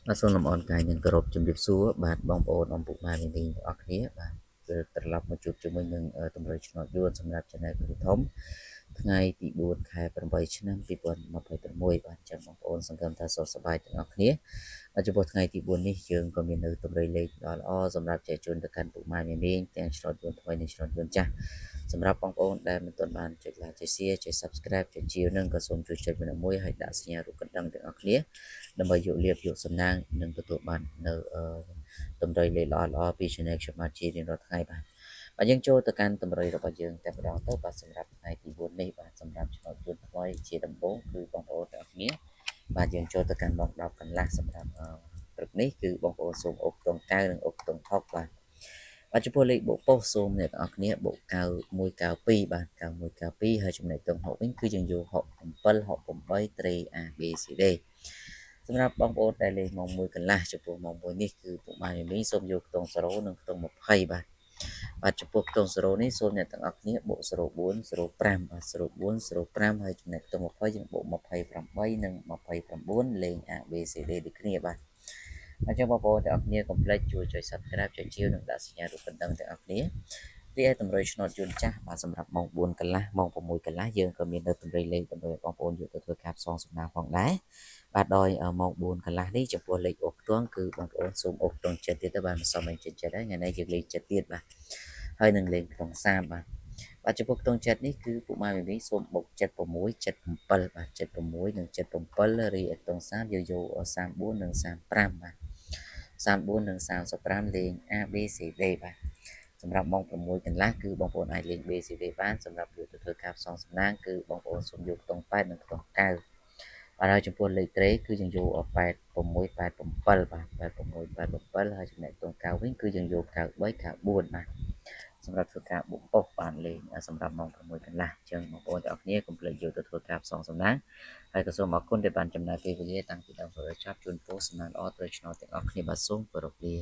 បាទសូមលំអរកាយនឹងគោរពជំរាបសួរបាទបងប្អូនអំពុកម៉ែមីមីទាំងអស់គ្នាបាទគឺត្រឡប់មកជួបជាមួយនឹងតម្រុយឆ្នោតយួនសម្រាប់ Channel គ្រូធំថ្ងៃទី4ខែ8ឆ្នាំ2026បាទអញ្ចឹងបងប្អូនសង្ឃឹមថាសុខសប្បាយទាំងអស់គ្នាបាទចំពោះថ្ងៃទី4នេះយើងក៏មាននៅតម្រុយលេខល្អៗសម្រាប់ចែកជូនទៅកាន់ពុកម៉ែមីមីទាំងឆ្នោតយួនថ្មីនិងឆ្នោតយួនចាស់សម្រាប់បងប្អូនដែលមិនទាន់បានចុច like ចុច share ចុច subscribe ចុចជាវនឹងក៏សូមជួយចុចម្ដងមួយហើយដាក់សញ្ញារូបកណ្ដឹងទាំងអស់គ្នាដើម្បីយកលៀបយកសំណាងនិងទទួលបាននៅតម្រុយលេខល្អៗពី Channel ខ្ញុំបាទជារៀងរាល់ថ្ងៃបាទយើងចូលទៅកាន់តម្រុយរបស់យើងតែម្ដងទៅបាទសម្រាប់ថ្ងៃទី4នេះបាទសម្រាប់ឆ្នោតយួនថ្មីជាដំបូងគឺបងប្អូនទាំងអស់គ្នាបាទយើងចូលទៅកាន់ម៉ោង10កន្លះសម្រាប់ព្រឹកនេះគឺបងប្អូនសូមអុកតុងកៅនិងអុកតុងថុកបាទចំពោះលេខបូកប៉ុស្តិ៍សូមអ្នកទាំងអស់គ្នាបូក9192បាទ9192ហើយចំណែកតុងហុកវិញគឺយើងយក67 68 ត្រី A B C D សម្រាប់បងប្អូនដែលលេខម៉ោង1កន្លះចំពោះម៉ោង1នេះគឺពុកម៉ែមីសូមយកខ្ទង់0និងខ្ទង់20បាទចំពោះខ្ទង់0នេះសូមអ្នកទាំងអស់គ្នាបូក04 05បាទ04 05ហើយចំណែកខ្ទង់20យើងបូក28និង29លេខ A B C D ដូចគ្នាបាទអញ្ចឹងបងប្អូនទាំងអស់គ្នាកុំភ្លេចជួយចុច Subscribe ចុចជាវនិងដាក់សញ្ញារូបកណ្ដឹងទាំងអស់គ្នារីឯតម្រុយឆ្នោតយន្តចាស់បាទសម្រាប់ម៉ោង4កន្លះម៉ោង6កន្លះយើងក៏មាននៅតម្រុយលេខដើម្បីបងប្អូនយកទៅធ្វើការផ្សងសំណាងផងដែរបាទដោយម៉ោង4កន្លះនេះចំពោះលេខអុកខ្ទង់គឺបងប្អូនសូមអុកខ្ទង់ចិត្តទៀតទៅបាទមិនសមនឹងចិត្តហើយថ្ងៃនេះយើងលេខចិត្តទៀតបាទហើយនឹងលេខខ្ទង់30បាទចំពោះខ្ទង់ចិត្តនេះគឺពុកម៉ែមីមីសូមបុក76 77បាទ76និង77រីឯខ្ទង់30យើងយក34និង35បាទ34និង35លេខ A B C D បាទសម្រាប់ម៉ោង6កន្លះគឺបងប្អូនអាចលេង BCD បានសម្រាប់យកទៅធ្វើការផ្សងសំណាងគឺបងប្អូនសូមយកខ្ទង់8និងខ្ទង់9បាទហើយចំពោះលេខត្រេគឺយើងយក8687បាទ8687ហើយចំណែកខ្ទង់9វិញគឺយើងយក93 94បាទសម្រាប់ធ្វើការបូកប៉ុស្តិ៍បានលេងសម្រាប់ម៉ោង6កន្លះអញ្ចឹងបងប្អូនទាំងអស់គ្នាកុំភ្លេចយកទៅធ្វើការផ្សងសំណាងហើយក៏សូមអរគុណដែលបានចំណាយពេលវេលាតាំងពីដើមរហូតដល់ចប់ជូនពរសំណាងល្អត្រូវឆ្នោតទាំងអស់គ្នាបាទសូមគោរពលា